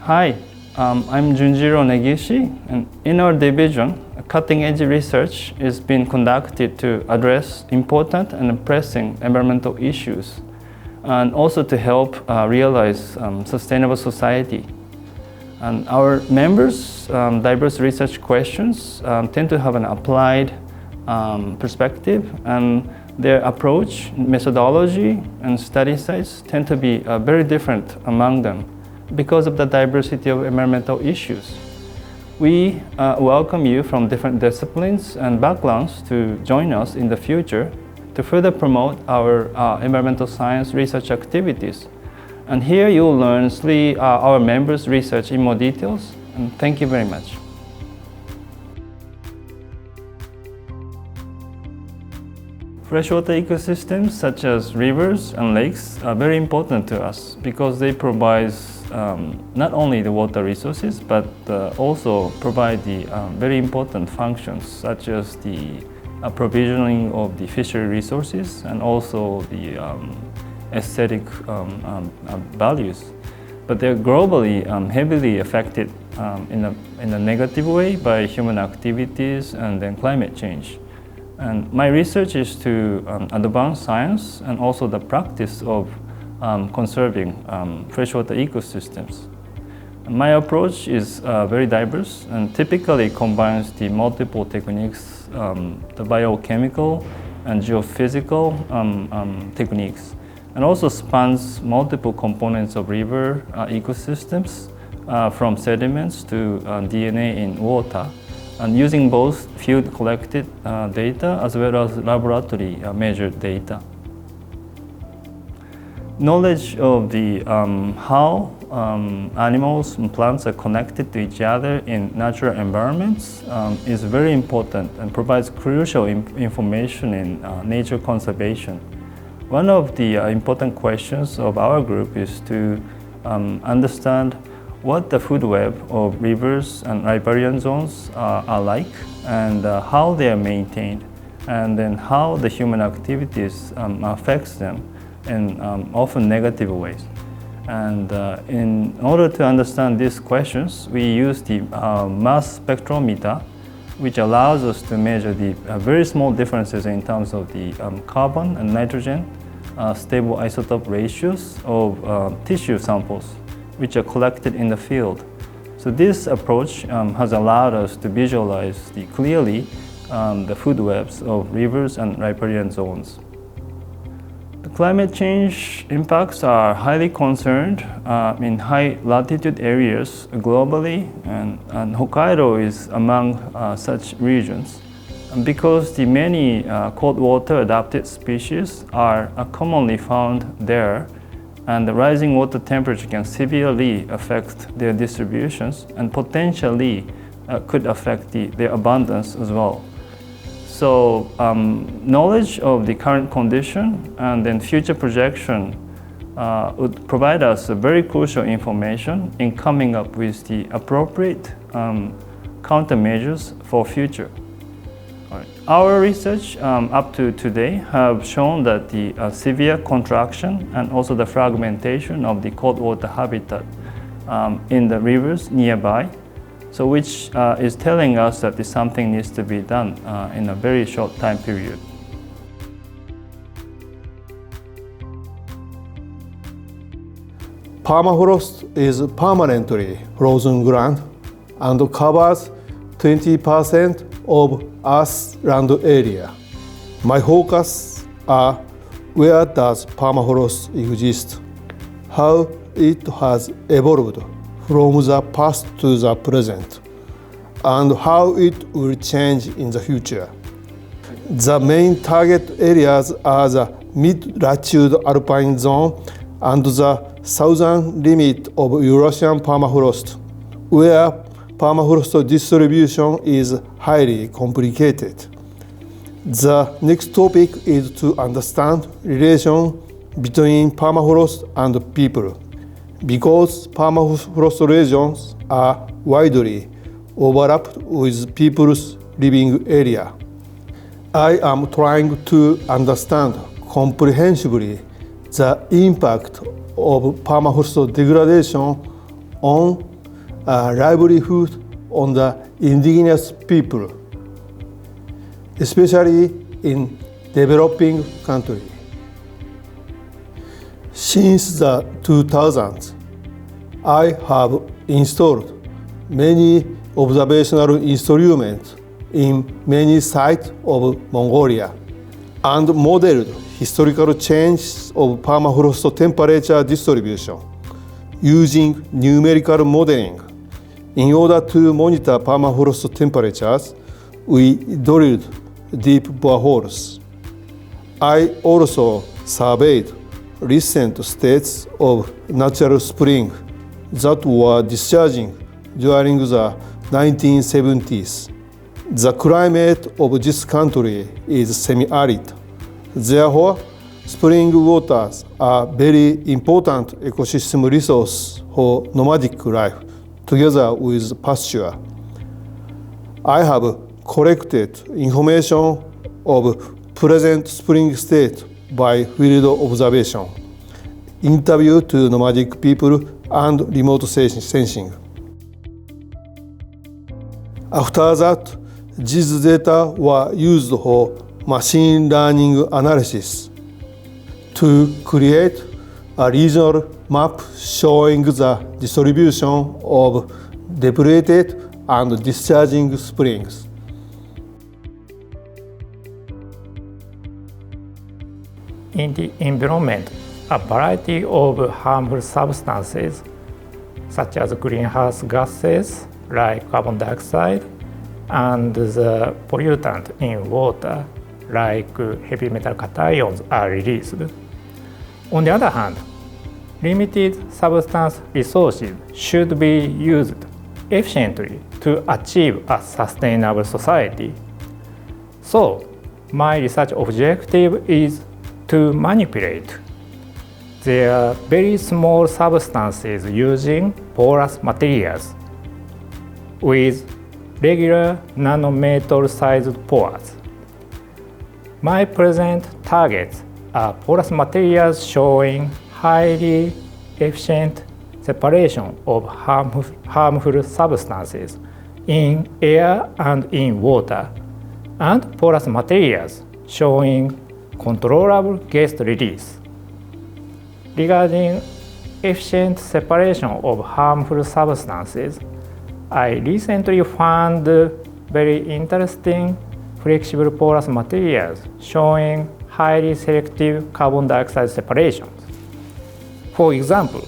Hi, I'm Junjiro Negishi, and in our division, cutting-edge research is being conducted to address important and pressing environmental issues, and also to help realize sustainable society. And our members' diverse research questions tend to have an applied perspective, and their approach, methodology, and study sites tend to be very different among them because of the diversity of environmental issues. We welcome you from different disciplines and backgrounds to join us in the future to further promote our environmental science research activities. And here you'll learn our members' research in more details, and thank you very much. Freshwater ecosystems such as rivers and lakes are very important to us because they provide not only the water resources but also provide the very important functions such as the provisioning of the fishery resources and also the aesthetic values. But they're globally heavily affected in a negative way by human activities and then climate change. And my research is to advance science and also the practice of conserving freshwater ecosystems. My approach is very diverse and typically combines the multiple techniques, the biochemical and geophysical techniques, and also spans multiple components of river ecosystems from sediments to DNA in water, and using both field collected data as well as laboratory measured data. Knowledge of the how animals and plants are connected to each other in natural environments is very important and provides crucial information in nature conservation. One of the important questions of our group is to understand what the food web of rivers and riparian zones are like and how they are maintained, and then how the human activities affects them in often negative ways. And in order to understand these questions, we use the mass spectrometer, which allows us to measure the very small differences in terms of the carbon and nitrogen stable isotope ratios of tissue samples which are collected in the field. So this approach has allowed us to visualize clearly the food webs of rivers and riparian zones. The climate change impacts are highly concerned in high latitude areas globally, and Hokkaido is among such regions. And because the many cold water adapted species are commonly found there, and the rising water temperature can severely affect their distributions and potentially could affect their abundance as well. So knowledge of the current condition and then future projection would provide us a very crucial information in coming up with the appropriate countermeasures for future. Our research up to today have shown that the severe contraction and also the fragmentation of the cold water habitat in the rivers nearby, so which is telling us that something needs to be done in a very short time period. Permafrost is permanently frozen ground and covers 20% of Earth's land area. My focus are where does permafrost exist, how it has evolved from the past to the present, and how it will change in the future. The main target areas are the mid-latitude alpine zone and the southern limit of Eurasian permafrost, where permafrost distribution is highly complicated. The next topic is to understand relation between permafrost and people, because permafrost regions are widely overlapped with people's living area. I am trying to understand comprehensively the impact of permafrost degradation on a livelihood on the indigenous people, especially in developing countries. Since the 2000s, I have installed many observational instruments in many sites of Mongolia and modeled historical changes of permafrost temperature distribution using numerical modeling. In order to monitor permafrost temperatures, we drilled deep boreholes. I also surveyed recent states of natural springs that were discharging during the 1970s. The climate of this country is semi-arid. Therefore, spring waters are very important ecosystem resource for nomadic life, together with pasture. I have collected information of present spring state by field observation, interview to nomadic people, and remote sensing. After that, these data were used for machine learning analysis to create a regional map showing the distribution of depleted and discharging springs. In the environment, a variety of harmful substances, such as greenhouse gases like carbon dioxide, and the pollutant in water, like heavy metal cations, are released. On the other hand, limited substance resources should be used efficiently to achieve a sustainable society. So, my research objective is to manipulate their very small substances using porous materials with regular nanometer-sized pores. My present targets are porous materials showing highly efficient separation of harmful substances in air and in water, and porous materials showing controllable gas release. Regarding efficient separation of harmful substances, I recently found very interesting flexible porous materials showing highly selective carbon dioxide separations. For example,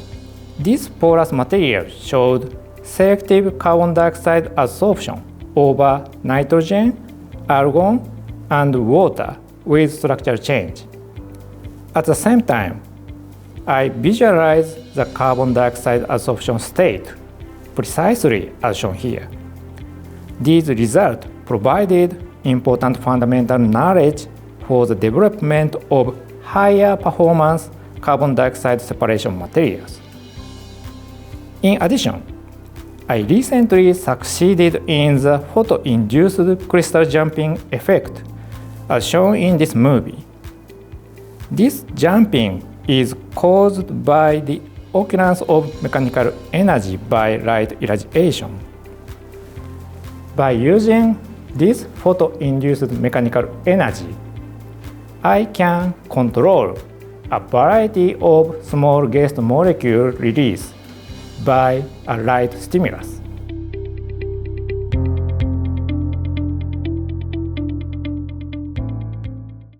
this porous material showed selective carbon dioxide absorption over nitrogen, argon, and water with structure change. At the same time, I visualized the carbon dioxide absorption state precisely as shown here. These results provided important fundamental knowledge for the development of higher performance carbon dioxide separation materials. In addition, I recently succeeded in the photo-induced crystal jumping effect as shown in this movie. This jumping is caused by the occurrence of mechanical energy by light irradiation. By using this photo-induced mechanical energy, I can control a variety of small gas molecule release by a light stimulus.